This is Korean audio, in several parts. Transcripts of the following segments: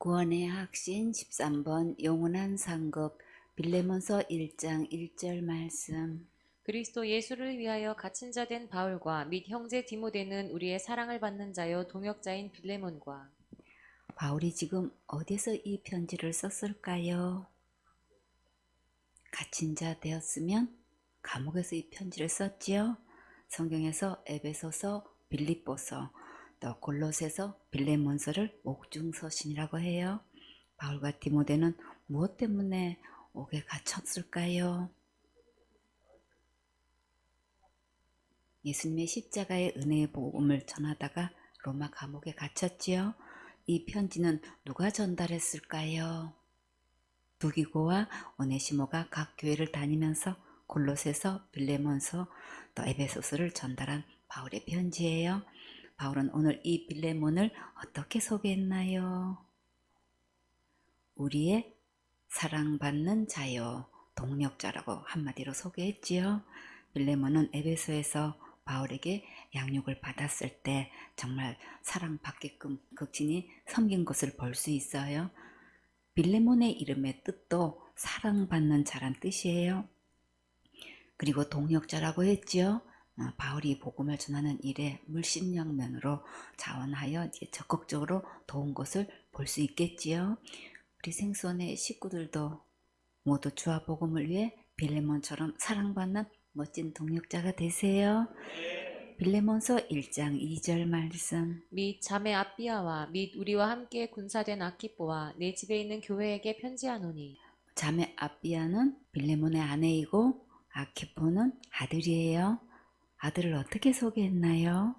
구원의 확신 13번 영원한 상급 빌레몬서 1장 1절 말씀. 그리스도 예수를 위하여 갇힌 자 된 바울과 및 형제 디모데는 우리의 사랑을 받는 자여 동역자인 빌레몬과. 바울이 지금 어디서 이 편지를 썼을까요? 갇힌 자 되었으면 감옥에서 이 편지를 썼지요. 성경에서 에베소서, 빌립보서, 또 골로새서, 빌레몬서를 옥중서신이라고 해요. 바울과 디모데는 무엇 때문에 옥에 갇혔을까요? 예수님의 십자가의 은혜의 복음을 전하다가 로마 감옥에 갇혔지요. 이 편지는 누가 전달했을까요? 두기고와 오네시모가 각 교회를 다니면서 골로새서, 빌레몬서, 또 에베소서를 전달한 바울의 편지예요. 바울은 오늘 이 빌레몬을 어떻게 소개했나요? 우리의 사랑받는 자요, 동력자라고 한마디로 소개했지요. 빌레몬은 에베소에서 바울에게 양육을 받았을 때 정말 사랑받게끔 극진히 섬긴 것을 볼 수 있어요. 빌레몬의 이름의 뜻도 사랑받는 자란 뜻이에요. 그리고 동역자라고 했지요. 바울이 복음을 전하는 일에 물심양면으로 자원하여 적극적으로 도운 것을 볼 수 있겠지요. 우리 생수원의 식구들도 모두 주와 복음을 위해 빌레몬처럼 사랑받는 멋진 동역자가 되세요. 빌레몬서 1장 2절 말씀. 및 자매 아비아와 및 우리와 함께 군사된 아키뽀와 내 집에 있는 교회에게 편지하노니. 자매 아비아는 빌레몬의 아내이고 아키포는 아들이에요. 아들을 어떻게 소개했나요?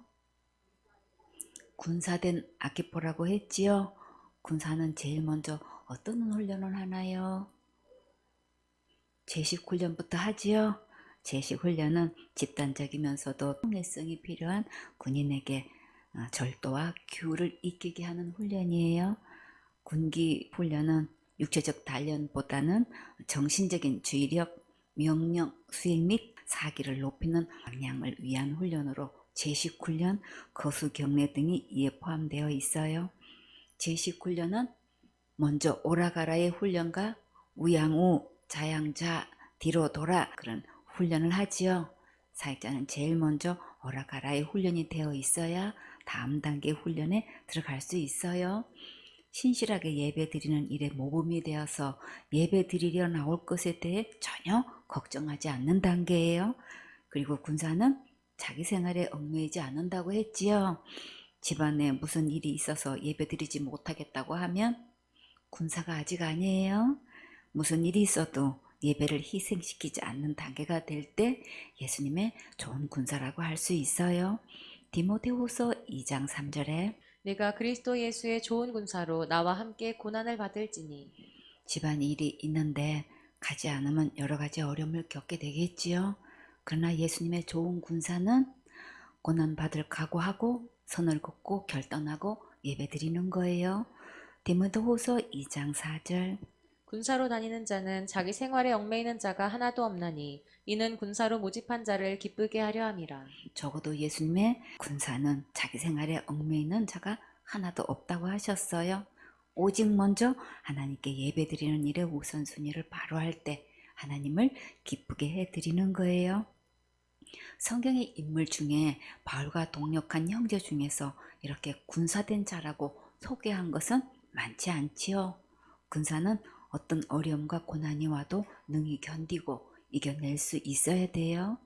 군사된 아키포라고 했지요. 군사는 제일 먼저 어떤 훈련을 하나요? 제식 훈련부터 하지요. 제식 훈련은 집단적이면서도 통일성이 필요한 군인에게 절도와 규율을 익히게 하는 훈련이에요. 군기 훈련은 육체적 단련보다는 정신적인 주의력, 명령 수행 및 사기를 높이는 방향을 위한 훈련으로 제식 훈련, 거수 경례 등이 이에 포함되어 있어요. 제식 훈련은 먼저 오라가라의 훈련과 우양우, 자양자, 뒤로 돌아 그런 훈련을 하지요. 사역자는 제일 먼저 오라가라의 훈련이 되어 있어야 다음 단계 훈련에 들어갈 수 있어요. 신실하게 예배 드리는 일에 모범이 되어서 예배 드리려 나올 것에 대해 전혀 걱정하지 않는 단계예요. 그리고 군사는 자기 생활에 얽매이지 않는다고 했지요. 집안에 무슨 일이 있어서 예배 드리지 못하겠다고 하면 군사가 아직 아니에요. 무슨 일이 있어도 예배를 희생시키지 않는 단계가 될 때 예수님의 좋은 군사라고 할 수 있어요. 디모데후서 2장 3절에 내가 그리스도 예수의 좋은 군사로 나와 함께 고난을 받을지니. 집안 일이 있는데 가지 않으면 여러 가지 어려움을 겪게 되겠지요. 그러나 예수님의 좋은 군사는 고난받을 각오하고 선을 긋고 결단하고 예배드리는 거예요. 디모데후서 2장 4절 군사로 다니는 자는 자기 생활에 얽매이는 자가 하나도 없나니 이는 군사로 모집한 자를 기쁘게 하려 함이라. 적어도 예수님의 군사는 자기 생활에 얽매이는 자가 하나도 없다고 하셨어요. 오직 먼저 하나님께 예배드리는 일의 우선순위를 바로 할 때 하나님을 기쁘게 해드리는 거예요. 성경의 인물 중에 바울과 동역한 형제 중에서 이렇게 군사된 자라고 소개한 것은 많지 않지요. 군사는 어떤 어려움과 고난이 와도 능히 견디고 이겨낼 수 있어야 돼요.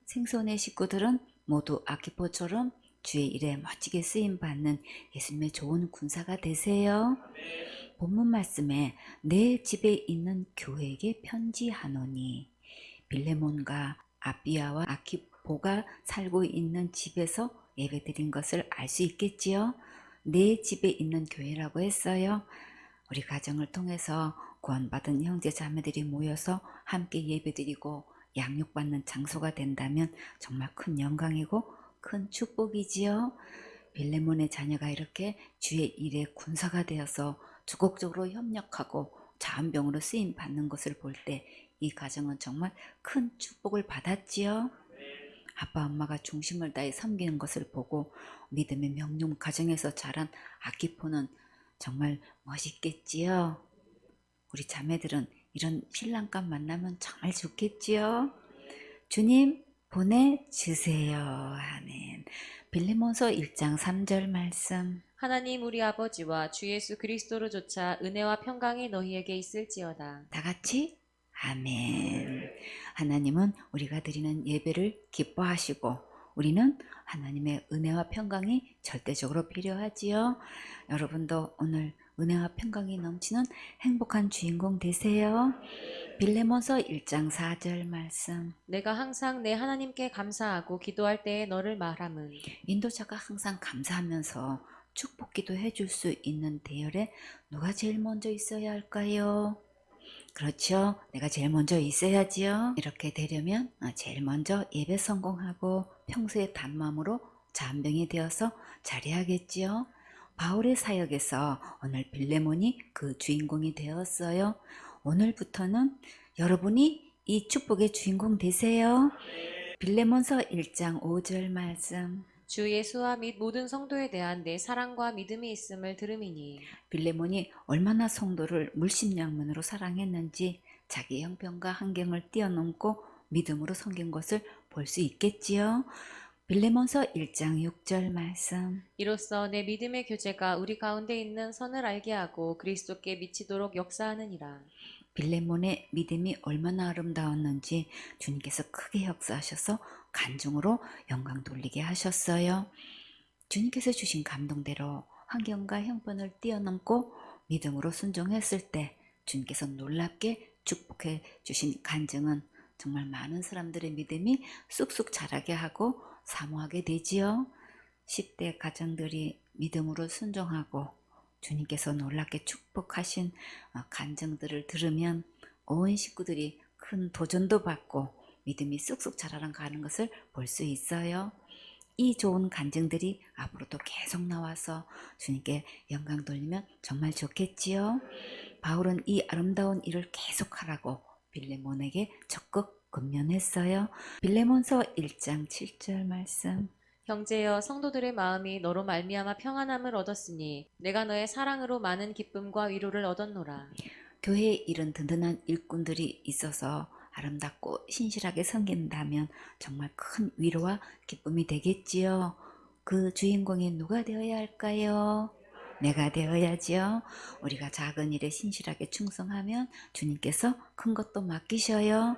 생선의 식구들은 모두 아키포처럼 주의 일에 멋지게 쓰임받는 예수님의 좋은 군사가 되세요. 본문 말씀에 내 집에 있는 교회에게 편지하노니 빌레몬과 아비아와 아키포가 살고 있는 집에서 예배드린 것을 알 수 있겠지요. 내 집에 있는 교회라고 했어요. 우리 가정을 통해서 구원받은 형제 자매들이 모여서 함께 예배드리고 양육받는 장소가 된다면 정말 큰 영광이고 큰 축복이지요. 빌레몬의 자녀가 이렇게 주의 일에 군사가 되어서 적극적으로 협력하고 자원병으로 쓰임 받는 것을 볼 때 이 가정은 정말 큰 축복을 받았지요. 아빠 엄마가 중심을 다해 섬기는 것을 보고 믿음의 명령 가정에서 자란 아키포는 정말 멋있겠지요? 우리 자매들은 이런 신랑감 만나면 정말 좋겠지요? 주님 보내주세요. 아멘. 빌레몬서 1장 3절 말씀. 하나님 우리 아버지와 주 예수 그리스도로 조차 은혜와 평강이 너희에게 있을지어다. 다 같이 아멘. 하나님은 우리가 드리는 예배를 기뻐하시고 우리는 하나님의 은혜와 평강이 절대적으로 필요하지요. 여러분도 오늘 은혜와 평강이 넘치는 행복한 주인공 되세요. 빌레몬서 1장 4절 말씀. 내가 항상 내 하나님께 감사하고 기도할 때에 너를 말함은 인도자가 항상 감사하면서 축복기도 해줄 수 있는 대열에 누가 제일 먼저 있어야 할까요? 그렇죠. 내가 제일 먼저 있어야지요. 이렇게 되려면 제일 먼저 예배 성공하고 평소에 단마음으로 잔병이 되어서 잘해야겠지요. 바울의 사역에서 오늘 빌레몬이 그 주인공이 되었어요. 오늘부터는 여러분이 이 축복의 주인공 되세요. 빌레몬서 1장 5절 말씀. 주 예수와 및 모든 성도에 대한 내 사랑과 믿음이 있음을 들음이니 빌레몬이 얼마나 성도를 물심양면으로 사랑했는지 자기 형편과 환경을 뛰어넘고 믿음으로 섬긴 것을 볼 수 있겠지요. 빌레몬서 1장 6절 말씀. 이로써 내 믿음의 교제가 우리 가운데 있는 선을 알게 하고 그리스도께 미치도록 역사하느니라. 빌레몬의 믿음이 얼마나 아름다웠는지 주님께서 크게 역사하셔서 간증으로 영광 돌리게 하셨어요. 주님께서 주신 감동대로 환경과 형편을 뛰어넘고 믿음으로 순종했을 때 주님께서 놀랍게 축복해 주신 간증은 정말 많은 사람들의 믿음이 쑥쑥 자라게 하고 사모하게 되지요. 10대 가정들이 믿음으로 순종하고 주님께서 놀랍게 축복하신 간증들을 들으면 온 식구들이 큰 도전도 받고 믿음이 쑥쑥 자라가는 것을 볼 수 있어요. 이 좋은 간증들이 앞으로도 계속 나와서 주님께 영광 돌리면 정말 좋겠지요. 바울은 이 아름다운 일을 계속하라고 빌레몬에게 적극 권면했어요. 빌레몬서 1장 7절 말씀. 형제여 성도들의 마음이 너로 말미암아 평안함을 얻었으니 내가 너의 사랑으로 많은 기쁨과 위로를 얻었노라. 교회에 이런 든든한 일꾼들이 있어서 아름답고 신실하게 섬긴다면 정말 큰 위로와 기쁨이 되겠지요. 그 주인공이 누가 되어야 할까요? 내가 되어야지요. 우리가 작은 일에 신실하게 충성하면 주님께서 큰 것도 맡기셔요.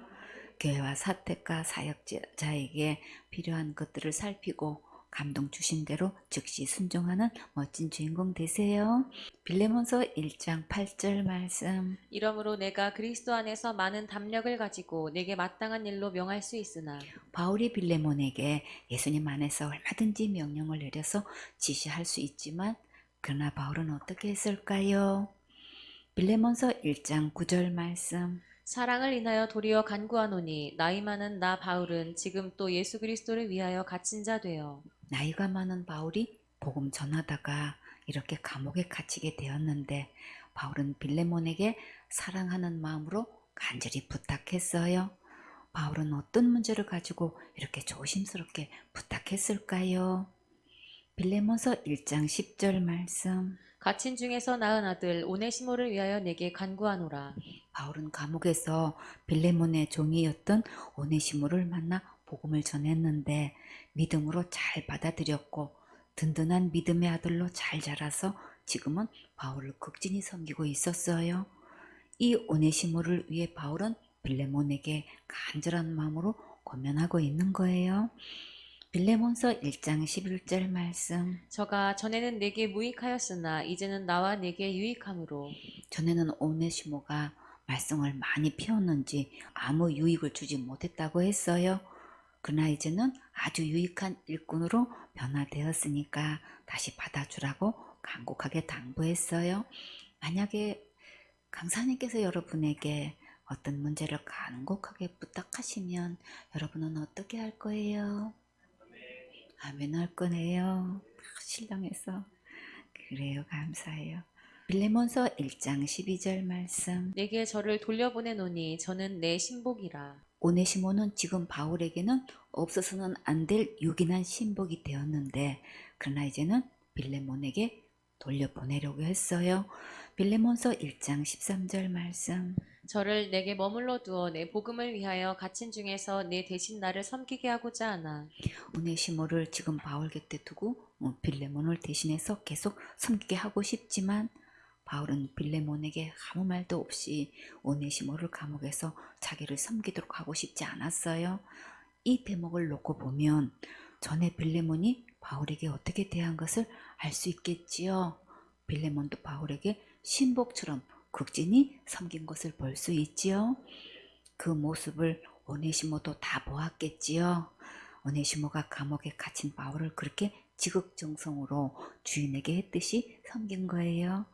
교회와 사택과 사역자에게 필요한 것들을 살피고 감동 주신 대로 즉시 순종하는 멋진 주인공 되세요. 빌레몬서 1장 8절 말씀. 이러므로 내가 그리스도 안에서 많은 담력을 가지고 내게 마땅한 일로 명할 수 있으나 바울이 빌레몬에게 예수님 안에서 얼마든지 명령을 내려서 지시할 수 있지만 그러나 바울은 어떻게 했을까요? 빌레몬서 1장 9절 말씀. 사랑을 인하여 도리어 간구하노니 나이 많은 나 바울은 지금 또 예수 그리스도를 위하여 갇힌 자 되어 나이가 많은 바울이 복음 전하다가 이렇게 감옥에 갇히게 되었는데 바울은 빌레몬에게 사랑하는 마음으로 간절히 부탁했어요. 바울은 어떤 문제를 가지고 이렇게 조심스럽게 부탁했을까요? 빌레몬서 1장 10절 말씀. 갇힌 중에서 낳은 아들 오네시모를 위하여 내게 간구하노라. 바울은 감옥에서 빌레몬의 종이었던 오네시모를 만나 복음을 전했는데 믿음으로 잘 받아들였고 든든한 믿음의 아들로 잘 자라서 지금은 바울을 극진히 섬기고 있었어요. 이 오네시모를 위해 바울은 빌레몬에게 간절한 마음으로 권면하고 있는 거예요. 빌레몬서 1장 11절 말씀. 저가 전에는 내게 무익하였으나 이제는 나와 내게 유익함으로 전에는 오네시모가 말썽을 많이 피웠는지 아무 유익을 주지 못했다고 했어요. 그러나 이제는 아주 유익한 일꾼으로 변화되었으니까 다시 받아주라고 간곡하게 당부했어요. 만약에 강사님께서 여러분에게 어떤 문제를 간곡하게 부탁하시면 여러분은 어떻게 할 거예요? 아멘 할 거네요. 신랑해서. 그래요. 감사해요. 빌레몬서 1장 12절 말씀. 내게 저를 돌려보내노니 저는 내 신복이라. 오네시모는 지금 바울에게는 없어서는 안 될 요긴한 신복이 되었는데 그러나 이제는 빌레몬에게 돌려보내려고 했어요. 빌레몬서 1장 13절 말씀. 저를 내게 머물러 두어 내 복음을 위하여 갇힌 중에서 내 대신 나를 섬기게 하고자 하나. 오네시모를 지금 바울 곁에 두고 빌레몬을 대신해서 계속 섬기게 하고 싶지만 바울은 빌레몬에게 아무 말도 없이 오네시모를 감옥에서 자기를 섬기도록 하고 싶지 않았어요. 이 대목을 놓고 보면 전에 빌레몬이 바울에게 어떻게 대한 것을 알 수 있겠지요. 빌레몬도 바울에게 신복처럼 극진히 섬긴 것을 볼 수 있지요. 그 모습을 오네시모도 다 보았겠지요. 오네시모가 감옥에 갇힌 바울을 그렇게 지극정성으로 주인에게 했듯이 섬긴 거예요.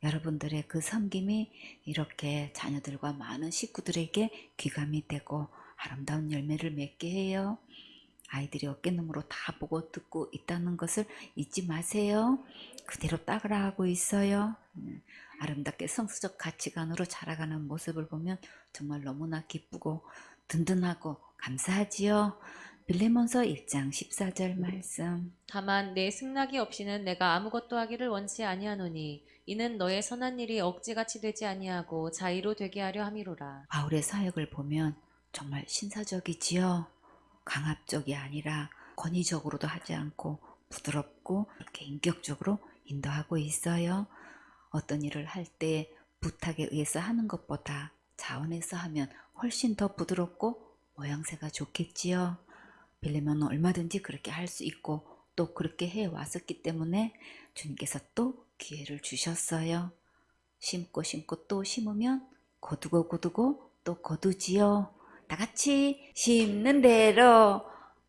여러분들의 그 섬김이 이렇게 자녀들과 많은 식구들에게 귀감이 되고 아름다운 열매를 맺게 해요. 아이들이 어깨너머로 다 보고 듣고 있다는 것을 잊지 마세요. 그대로 따라 하고 있어요. 아름답게 성서적 가치관으로 자라가는 모습을 보면 정말 너무나 기쁘고 든든하고 감사하지요. 빌레몬서 1장 14절 말씀. 다만 내 승낙이 없이는 내가 아무것도 하기를 원치 아니하노니 이는 너의 선한 일이 억지같이 되지 아니하고 자의로 되게 하려 함이로라. 바울의 사역을 보면 정말 신사적이지요. 강압적이 아니라 권위적으로도 하지 않고 부드럽고 이렇게 인격적으로 인도하고 있어요. 어떤 일을 할 때 부탁에 의해서 하는 것보다 자원해서 하면 훨씬 더 부드럽고 모양새가 좋겠지요. 빌레몬은 얼마든지 그렇게 할 수 있고 또 그렇게 해왔었기 때문에 주님께서 또 기회를 주셨어요. 심고 또 심으면 거두고 또 거두지요. 다 같이 심는 대로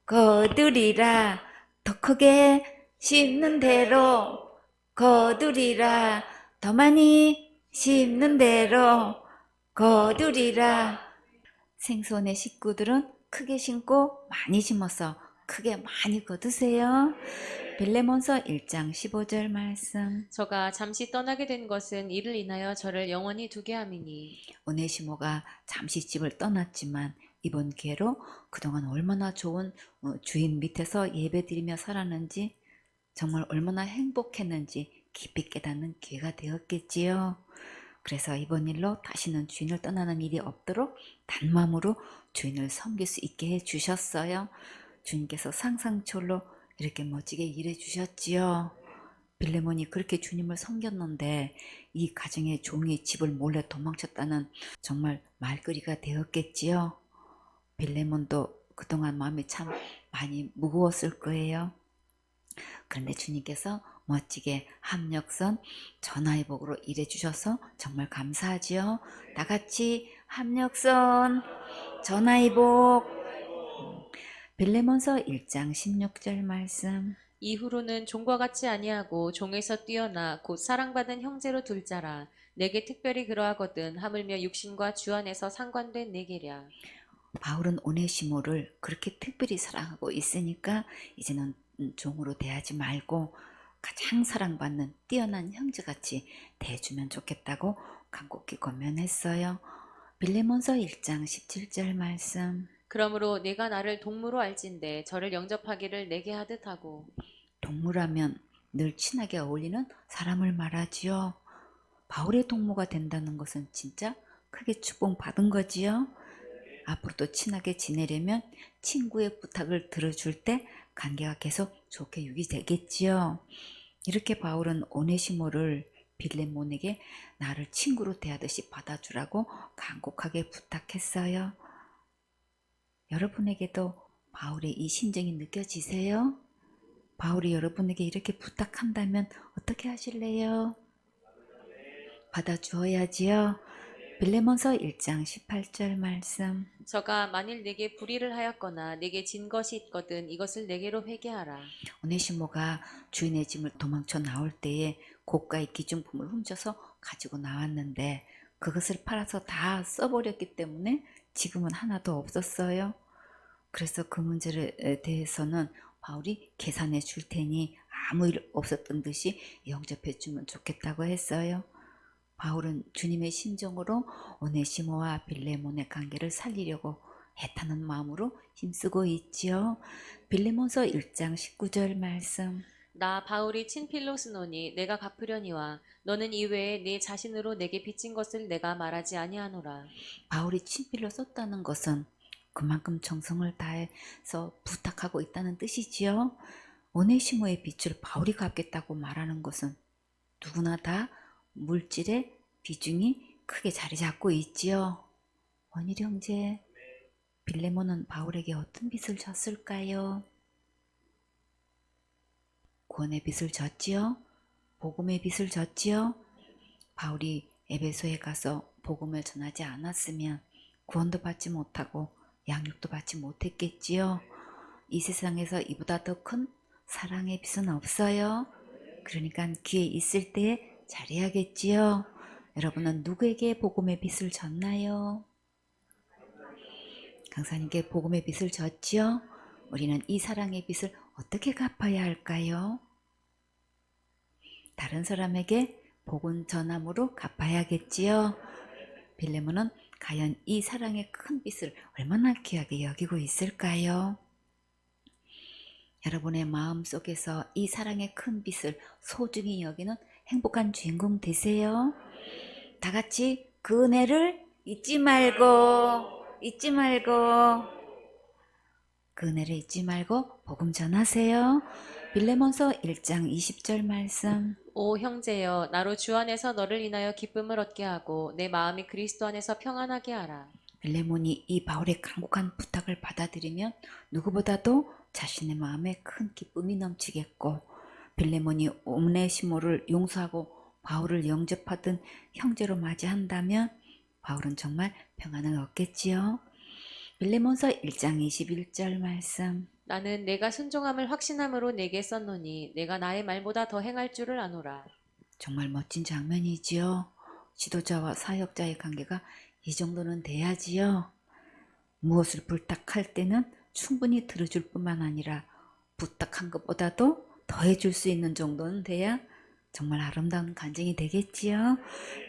거두리라. 더 크게 심는 대로 거두리라. 더 많이 심는 대로 거두리라. 생손의 식구들은 크게 심고 많이 심어서 크게 많이 거두세요. 빌레몬서 1장 15절 말씀. 저가 잠시 떠나게 된 것은 이를 인하여 저를 영원히 두게 함이니 오네시모가 잠시 집을 떠났지만 이번 기회로 그동안 얼마나 좋은 주인 밑에서 예배드리며 살았는지 정말 얼마나 행복했는지 깊이 깨닫는 기회가 되었겠지요. 그래서 이번 일로 다시는 주인을 떠나는 일이 없도록 단마음으로 주인을 섬길 수 있게 해주셨어요. 주님께서 상상초월로 이렇게 멋지게 일해 주셨지요. 빌레몬이 그렇게 주님을 섬겼는데 이 가정의 종이 집을 몰래 도망쳤다는 정말 말거리가 되었겠지요. 빌레몬도 그동안 마음이 참 많이 무거웠을 거예요. 그런데 주님께서 멋지게 합력선 전화위복으로 일해 주셔서 정말 감사하지요. 다 같이 합력선 전화위복. 빌레몬서 1장 16절 말씀. 이후로는 종과 같이 아니하고 종에서 뛰어나 곧 사랑받은 형제로 둘 자라. 내게 특별히 그러하거든 하물며 육신과 주 안에서 상관된 내게랴. 바울은 오네시모를 그렇게 특별히 사랑하고 있으니까 이제는 종으로 대하지 말고 가장 사랑받는 뛰어난 형제같이 대해주면 좋겠다고 간곡히 권면했어요. 빌레몬서 1장 17절 말씀. 그러므로 내가 나를 동무로 알진대 저를 영접하기를 내게 하듯 하고. 동무라면 늘 친하게 어울리는 사람을 말하지요. 바울의 동무가 된다는 것은 진짜 크게 축복받은 거지요. 앞으로도 친하게 지내려면 친구의 부탁을 들어줄 때 관계가 계속 좋게 유지되겠지요. 이렇게 바울은 오네시모를 빌레몬에게 나를 친구로 대하듯이 받아주라고 간곡하게 부탁했어요. 여러분에게도 바울의 이 심정이 느껴지세요? 바울이 여러분에게 이렇게 부탁한다면 어떻게 하실래요? 받아주어야지요. 빌레몬서 1장 18절 말씀. 저가 만일 내게 불의를 하였거나 내게 진 것이 있거든 이것을 내게로 회개하라. 오네시모가 주인의 짐을 도망쳐 나올 때에 고가의 기중품을 훔쳐서 가지고 나왔는데 그것을 팔아서 다 써버렸기 때문에 지금은 하나도 없었어요. 그래서 그 문제에 대해서는 바울이 계산해 줄 테니 아무 일 없었던 듯이 영접해 주면 좋겠다고 했어요. 바울은 주님의 심정으로 오네시모와 빌레몬의 관계를 살리려고 애타는 마음으로 힘쓰고 있지요. 빌레몬서 1장 19절 말씀. 나 바울이 친필로 쓰노니 내가 갚으려니와 너는 이외에 네 자신으로 내게 빚진 것을 내가 말하지 아니하노라. 바울이 친필로 썼다는 것은 그만큼 정성을 다해서 부탁하고 있다는 뜻이지요. 오네시모의 빚을 바울이 갚겠다고 말하는 것은 누구나 다 물질의 비중이 크게 자리 잡고 있지요. 원일 형제, 빌레몬은 바울에게 어떤 빚을 졌을까요? 구원의 빚을 졌지요? 복음의 빚을 졌지요? 바울이 에베소에 가서 복음을 전하지 않았으면 구원도 받지 못하고 양육도 받지 못했겠지요. 이 세상에서 이보다 더 큰 사랑의 빚은 없어요. 그러니까 기회 있을 때에 잘해야겠지요. 여러분은 누구에게 복음의 빚을 졌나요? 강사님께 복음의 빚을 졌지요? 우리는 이 사랑의 빚을 어떻게 갚아야 할까요? 다른 사람에게 복음 전함으로 갚아야겠지요. 빌레몬은 과연 이 사랑의 큰 빚을 얼마나 귀하게 여기고 있을까요? 여러분의 마음 속에서 이 사랑의 큰 빚을 소중히 여기는 행복한 주인공 되세요. 다 같이 그 은혜를 잊지 말고 그 은혜를 잊지 말고 복음 전하세요. 빌레몬서 1장 20절 말씀. 오 형제여 나로 주 안에서 너를 인하여 기쁨을 얻게 하고 내 마음이 그리스도 안에서 평안하게 하라. 빌레몬이 이 바울의 간곡한 부탁을 받아들이면 누구보다도 자신의 마음에 큰 기쁨이 넘치겠고, 빌레몬이 오네시모를 용서하고 바울을 영접하던 형제로 맞이한다면 바울은 정말 평안을 얻겠지요. 빌레몬서 1장 21절 말씀. 나는 내가 순종함을 확신함으로 내게 썼노니 내가 나의 말보다 더 행할 줄을 아노라. 정말 멋진 장면이지요. 지도자와 사역자의 관계가 이 정도는 돼야지요. 무엇을 부탁할 때는 충분히 들어줄 뿐만 아니라 부탁한 것보다도 더해줄 수 있는 정도는 돼야 정말 아름다운 간증이 되겠지요.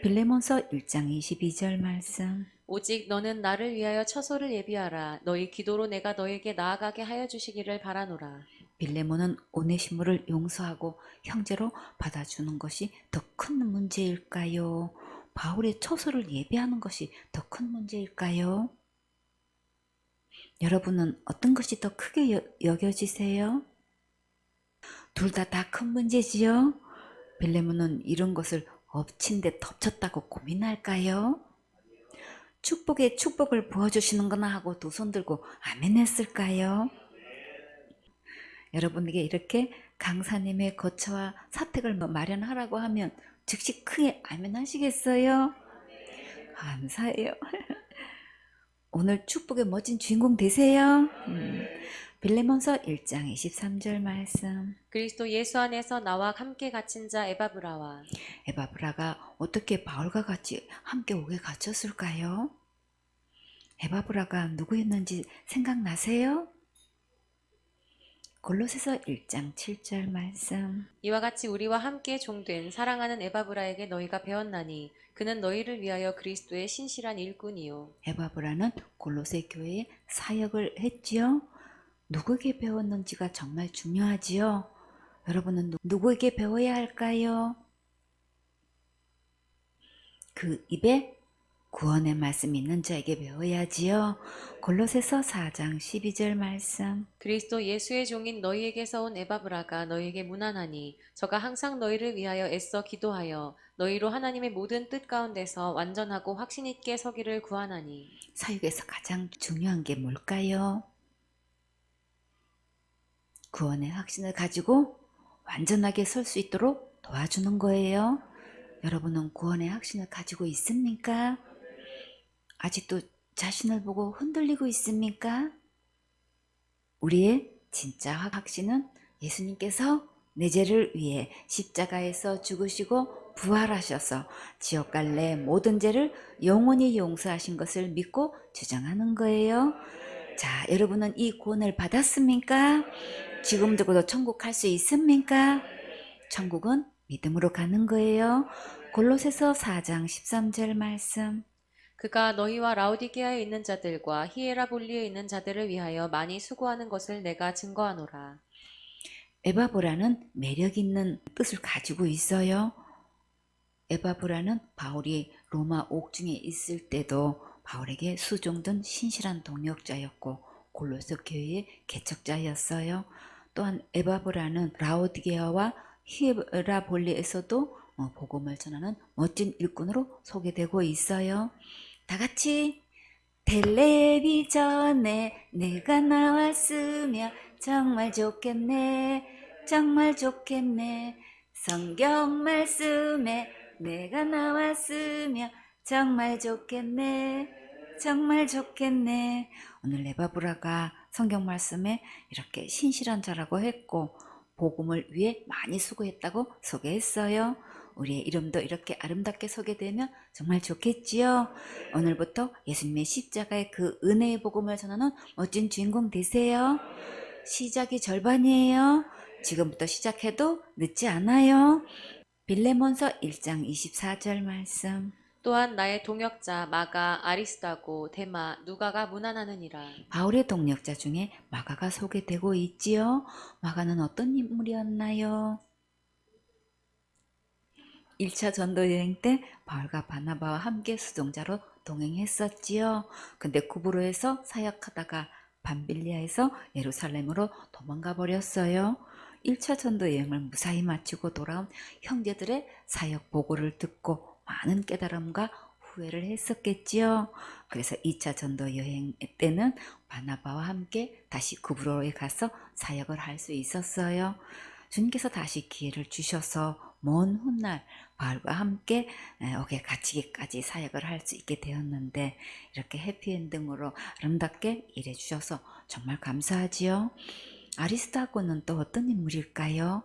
빌레몬서 1장 22절 말씀. 오직 너는 나를 위하여 처소를 예비하라. 너희 기도로 내가 너에게 나아가게 하여 주시기를 바라노라. 빌레몬은 오네시모를 용서하고 형제로 받아주는 것이 더 큰 문제일까요? 바울의 처소를 예비하는 것이 더 큰 문제일까요? 여러분은 어떤 것이 더 크게 여겨지세요? 둘 다 큰 문제지요? 빌레몬은 이런 것을 엎친 데 덮쳤다고 고민할까요? 축복에 축복을 부어주시는구나 하고 두 손 들고 아멘 했을까요? 여러분에게 이렇게 강사님의 거처와 사택을 마련하라고 하면 즉시 크게 아멘 하시겠어요? 감사해요. 오늘 축복의 멋진 주인공 되세요. 빌레몬서 1장 23절 말씀. 그리스도 예수 안에서 나와 함께 갇힌 자 에바브라와 에바브라가 어떻게 바울과 같이 함께 오게 갇혔을까요? 에바브라가 누구였는지 생각나세요? 골로새서 1장 7절 말씀. 이와 같이 우리와 함께 종된 사랑하는 에바브라에게 너희가 배웠나니 그는 너희를 위하여 그리스도의 신실한 일꾼이요. 에바브라는 골로새 교회에 사역을 했지요. 누구에게 배웠는지가 정말 중요하지요. 여러분은 누구에게 배워야 할까요? 그 입에 구원의 말씀이 있는 자에게 배워야지요. 골로새서 4장 12절 말씀. 그리스도 예수의 종인 너희에게서 온 에바브라가 너희에게 문안하니 저가 항상 너희를 위하여 애써 기도하여 너희로 하나님의 모든 뜻 가운데서 완전하고 확신 있게 서기를 구하나니. 사역에서 가장 중요한 게 뭘까요? 구원의 확신을 가지고 완전하게 설 수 있도록 도와주는 거예요. 여러분은 구원의 확신을 가지고 있습니까? 아직도 자신을 보고 흔들리고 있습니까? 우리의 진짜 확신은 예수님께서 내 죄를 위해 십자가에서 죽으시고 부활하셔서 지옥 갈래 모든 죄를 영원히 용서하신 것을 믿고 주장하는 거예요. 자, 여러분은 이 구원을 받았습니까? 지금 두고도 천국 갈 수 있습니까? 천국은 믿음으로 가는 거예요. 골로새서 4장 13절 말씀. 그가 너희와 라오디게아에 있는 자들과 히에라볼리에 있는 자들을 위하여 많이 수고하는 것을 내가 증거하노라. 에바브라는 매력 있는 뜻을 가지고 있어요. 에바브라는 바울이 로마 옥중에 있을 때도 바울에게 수종든 신실한 동역자였고 골로새 교회의 개척자였어요. 또한 에바브라는 라오디게아와 히에라볼리에서도 복음을 전하는 멋진 일꾼으로 소개되고 있어요. 다 같이 텔레비전에 내가 나왔으면 정말 좋겠네. 정말 좋겠네. 성경 말씀에 내가 나왔으면 정말 좋겠네. 정말 좋겠네. 오늘 에바브라가 성경 말씀에 이렇게 신실한 자라고 했고 복음을 위해 많이 수고했다고 소개했어요. 우리의 이름도 이렇게 아름답게 소개되면 정말 좋겠지요. 오늘부터 예수님의 십자가의 그 은혜의 복음을 전하는 멋진 주인공 되세요. 시작이 절반이에요. 지금부터 시작해도 늦지 않아요. 빌레몬서 1장 24절 말씀. 또한 나의 동역자 마가, 아리스다고, 데마, 누가가 문안하느니라. 바울의 동력자 중에 마가가 소개되고 있지요. 마가는 어떤 인물이었나요? 1차 전도 여행 때 바울과 바나바와 함께 수종자로 동행했었지요. 근데 구브로에서 사역하다가 밤빌리아에서 예루살렘으로 도망가 버렸어요. 1차 전도 여행을 무사히 마치고 돌아온 형제들의 사역 보고를 듣고 많은 깨달음과 후회를 했었겠지요. 그래서 2차 전도 여행 때는 바나바와 함께 다시 구브로에 가서 사역을 할 수 있었어요. 주님께서 다시 기회를 주셔서 먼 훗날 바울과 함께 옥에 갇히기까지 사역을 할 수 있게 되었는데 이렇게 해피엔딩으로 아름답게 일해 주셔서 정말 감사하지요. 아리스타고는 또 어떤 인물일까요?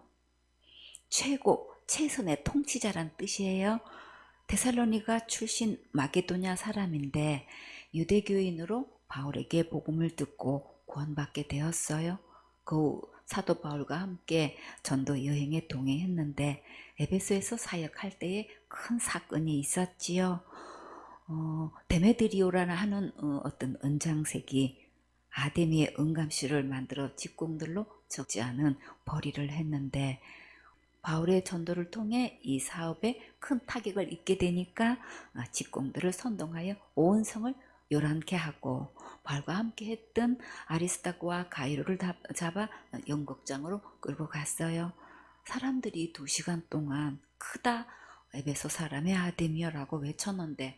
최고, 최선의 통치자란 뜻이에요. 데살로니가 출신 마게도냐 사람인데 유대교인으로 바울에게 복음을 듣고 구원받게 되었어요. 그 후 사도 바울과 함께 전도 여행에 동행했는데 에베소에서 사역할 때에 큰 사건이 있었지요. 데메드리오라는 하는 어떤 은장색이 아데미의 은감씨를 만들어 직공들로 적지 않은 벌이를 했는데 바울의 전도를 통해 이 사업에 큰 타격을 입게 되니까 직공들을 선동하여 온 성을 요란케 하고 바울과 함께 했던 아리스타고와 가이로를 잡아 영국장으로 끌고 갔어요. 사람들이 2시간 동안 크다 에베소 사람의 아데미어라고 외쳤는데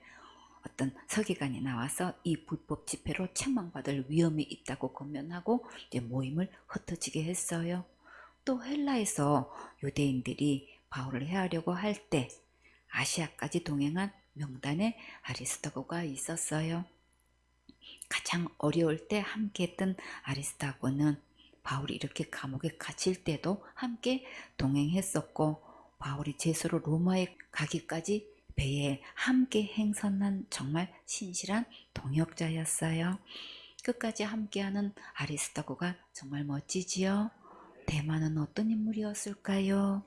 어떤 서기관이 나와서 이 불법 집회로 책망받을 위험이 있다고 권면하고 이제 모임을 흩어지게 했어요. 또 헬라에서 유대인들이 바울을 해하려고 할 때 아시아까지 동행한 명단에 아리스타고가 있었어요. 가장 어려울 때 함께했던 아리스타고는 바울이 이렇게 감옥에 갇힐 때도 함께 동행했었고 바울이 제수로 로마에 가기까지 배에 함께 행선한 정말 신실한 동역자였어요. 끝까지 함께하는 아리스타고가 정말 멋지지요. 대마는 어떤 인물이었을까요?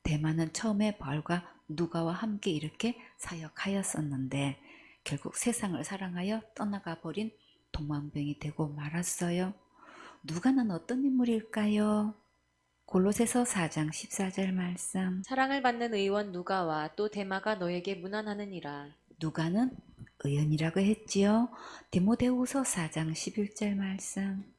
대마는 처음에 바울과 누가와 함께 이렇게 사역하였었는데 결국 세상을 사랑하여 떠나가 버린 도망병이 되고 말았어요. 누가는 어떤 인물일까요? 골로새서 4장 14절 말씀. 사랑을 받는 의원 누가와 또 데마가 너에게 문안하느니라. 누가는 의원이라고 했지요. 디모데후서 4장 11절 말씀.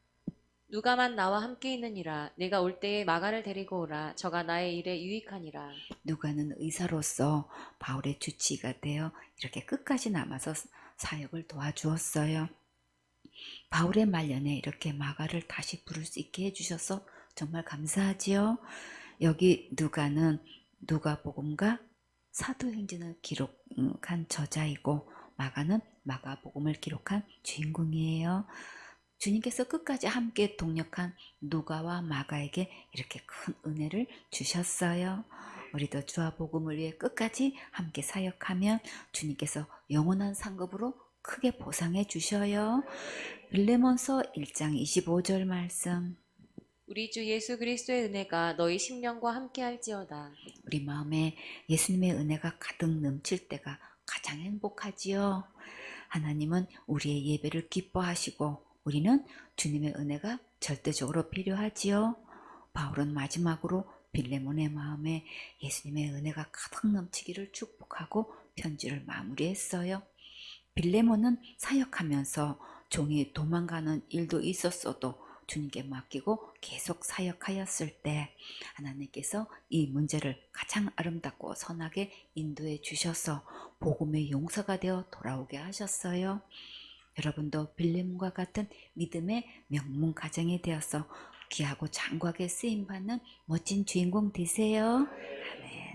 누가만 나와 함께 있느니라. 내가 올 때에 마가를 데리고 오라. 저가 나의 일에 유익하니라. 누가는 의사로서 바울의 주치의가 되어 이렇게 끝까지 남아서 사역을 도와주었어요. 바울의 말년에 이렇게 마가를 다시 부를 수 있게 해주셔서 정말 감사하지요. 여기 누가는 누가복음과 사도행전을 기록한 저자이고 마가는 마가복음을 기록한 주인공이에요. 주님께서 끝까지 함께 동역한 누가와 마가에게 이렇게 큰 은혜를 주셨어요. 우리도 주와 복음을 위해 끝까지 함께 사역하면 주님께서 영원한 상급으로 크게 보상해 주셔요. 빌레몬서 1장 25절 말씀. 우리 주 예수 그리스도의 은혜가 너희 심령과 함께할지어다. 우리 마음에 예수님의 은혜가 가득 넘칠 때가 가장 행복하지요. 하나님은 우리의 예배를 기뻐하시고 우리는 주님의 은혜가 절대적으로 필요하지요. 바울은 마지막으로 빌레몬의 마음에 예수님의 은혜가 가득 넘치기를 축복하고 편지를 마무리했어요. 빌레몬은 사역하면서 종이 도망가는 일도 있었어도 주님께 맡기고 계속 사역하였을 때 하나님께서 이 문제를 가장 아름답고 선하게 인도해 주셔서 복음의 용서가 되어 돌아오게 하셨어요. 여러분도 빌레몬과 같은 믿음의 명문 가정이 되어서 귀하고 장구하게 쓰임받는 멋진 주인공 되세요. 아멘.